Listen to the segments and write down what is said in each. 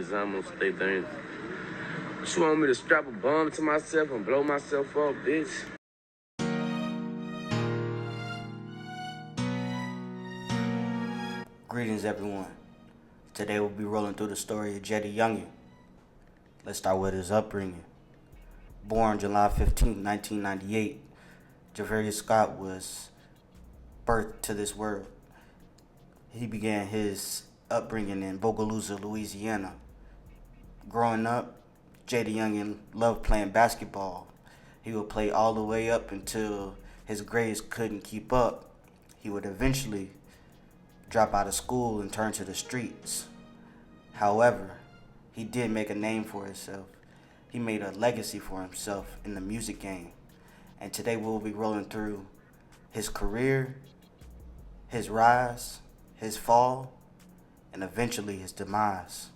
dangerous. I'm gonna stay dangerous. You want me to strap a bomb to myself and blow myself up, bitch? Greetings, everyone. Today we'll be rolling through the story of JaydaYoungan. Let's start with his upbringing. Born July 15, 1998, JaydaYoungan Scott was birthed to this world. He began his upbringing in Bogalusa, Louisiana. Growing up, JaydaYoungan loved playing basketball. He would play all the way up until his grades couldn't keep up. He would eventually drop out of school and turn to the streets. However, he did make a name for himself. He made a legacy for himself in the music game. And today we'll be rolling through his career, his rise, his fall, and eventually his demise.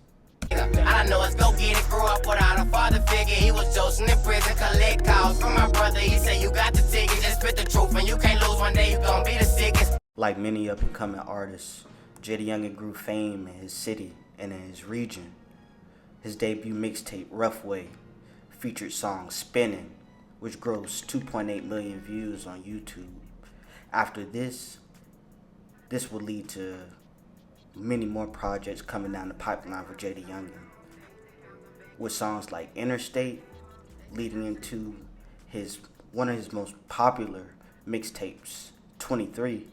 I know it's go get it, grew up without a father figure. He was chosen in prison, collect calls from my brother. He said, you got the ticket, just spit the truth, and you can't lose. One day you gon' be the sickest. Like many up-and-coming artists, JaydaYoungan grew fame in his city and in his region. His debut mixtape, Rough Way, featured song Spinning, which grossed 2.8 million views on YouTube. After this would lead to many more projects coming down the pipeline for JaydaYoungan, with songs like Interstate leading into one of his most popular mixtapes, 23.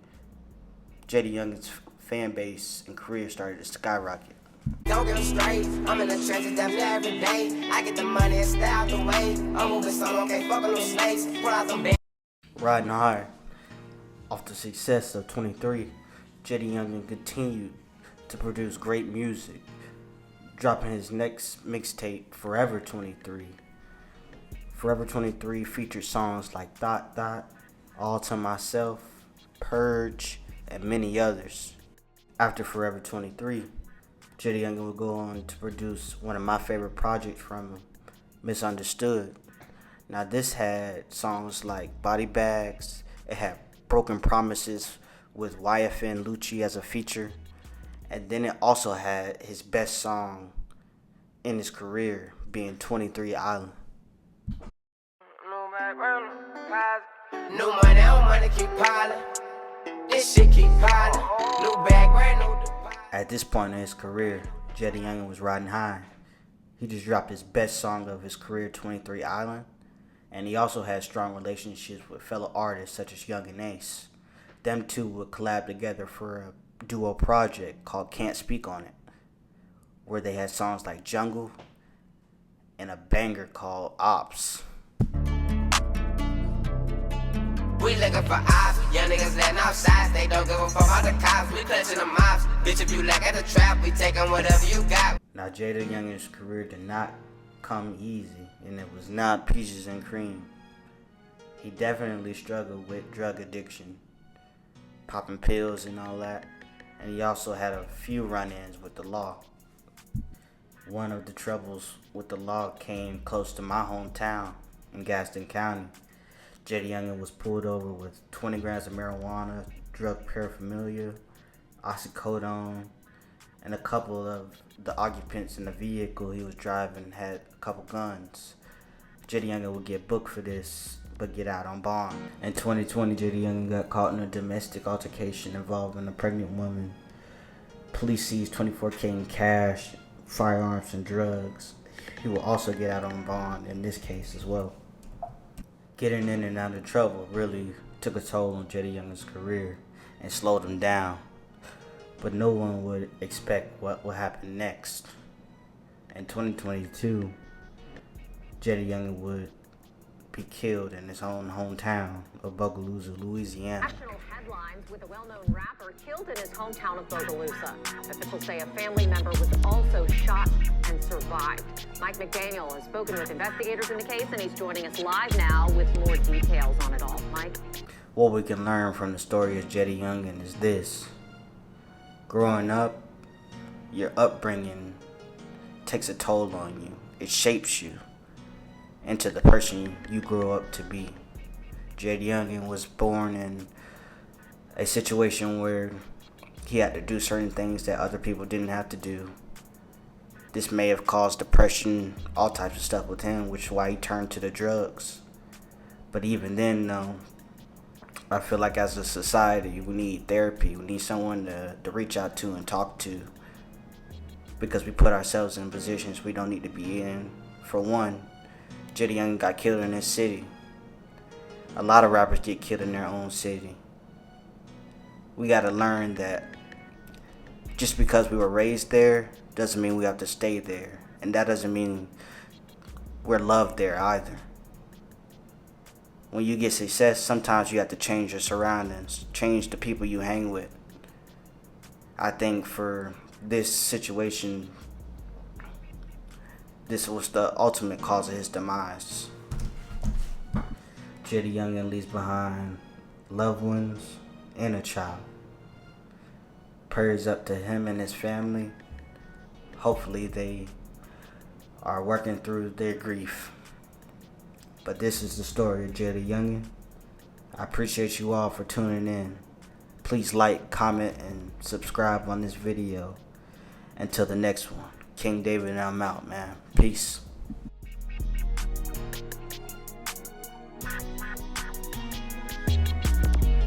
JaydaYoungan's fan base and career started to skyrocket. Don't get straight, I'm in the trenches damn near every day. I get the money and stay out the way. I'm moving solo, can't fuck with no snakes. Pull out some Riding high off the success of 23, JaydaYoungan continued to produce great music, dropping his next mixtape, Forever 23. Forever 23 featured songs like Thought Thought, All to Myself, Purge, and many others. After Forever 23, JaydaYoungan would go on to produce one of my favorite projects from him, Misunderstood. Now this had songs like Body Bags, it had Broken Promises with YFN Lucci as a feature, and then it also had his best song in his career being 23 Island. New money, I want to keep piling. This shit keep piling. New bag, brand new deposit. At this point in his career, JaydaYoungan was riding high. He just dropped his best song of his career, 23 Island, and he also had strong relationships with fellow artists such as Young and Ace. Them two would collab together for a duo project called Can't Speak On It, where they had songs like Jungle and a banger called Ops. We looking for ops, young niggas letting off shots. They don't give a fuck about the cops, we clutching the mops. Bitch, if you lack at the trap, we taking whatever you got. Now JaydaYoungan's career did not come easy, and it was not peaches and cream. He definitely struggled with drug addiction, popping pills and all that, and he also had a few run-ins with the law. One of the troubles with the law came close to my hometown in Gaston County. JaydaYoungan was pulled over with 20 grams of marijuana, drug paraphernalia, oxycodone, and a couple of the occupants in the vehicle he was driving had a couple guns. JaydaYoungan would get booked for this, but get out on bond. In 2020, JaydaYoungan got caught in a domestic altercation involving a pregnant woman. Police seized 24K in cash, firearms, and drugs. He will also get out on bond in this case as well. Getting in and out of trouble really took a toll on JaydaYoungan's career and slowed him down. But no one would expect what will happen next. In 2022, JaydaYoungan would be killed in his own hometown of Bogalusa, Louisiana. National headlines with a well-known rapper killed in his hometown of Bogalusa. Officials say a family member was also shot and survived. Mike McDaniel has spoken with investigators in the case, and he's joining us live now with more details on it all. Mike? What we can learn from the story of JaydaYoungan is this. Growing up, your upbringing takes a toll on you. It shapes you into the person you grow up to be. JaydaYoungan was born in a situation where he had to do certain things that other people didn't have to do. This may have caused depression, all types of stuff with him, which is why he turned to the drugs. But even then, though, I feel like as a society, we need therapy. We need someone to reach out to and talk to, because we put ourselves in positions we don't need to be in. For one, JaydaYoungan got killed in his city. A lot of rappers get killed in their own city. We gotta learn that just because we were raised there doesn't mean we have to stay there. And that doesn't mean we're loved there either. When you get success, sometimes you have to change your surroundings, change the people you hang with. I think for this situation, this was the ultimate cause of his demise. JaydaYoungan leaves behind loved ones and a child. Prayers up to him and his family. Hopefully they are working through their grief. But this is the story of JaydaYoungan. I appreciate you all for tuning in. Please like, comment, and subscribe on this video. Until the next one. King David and I'm out, man. Peace.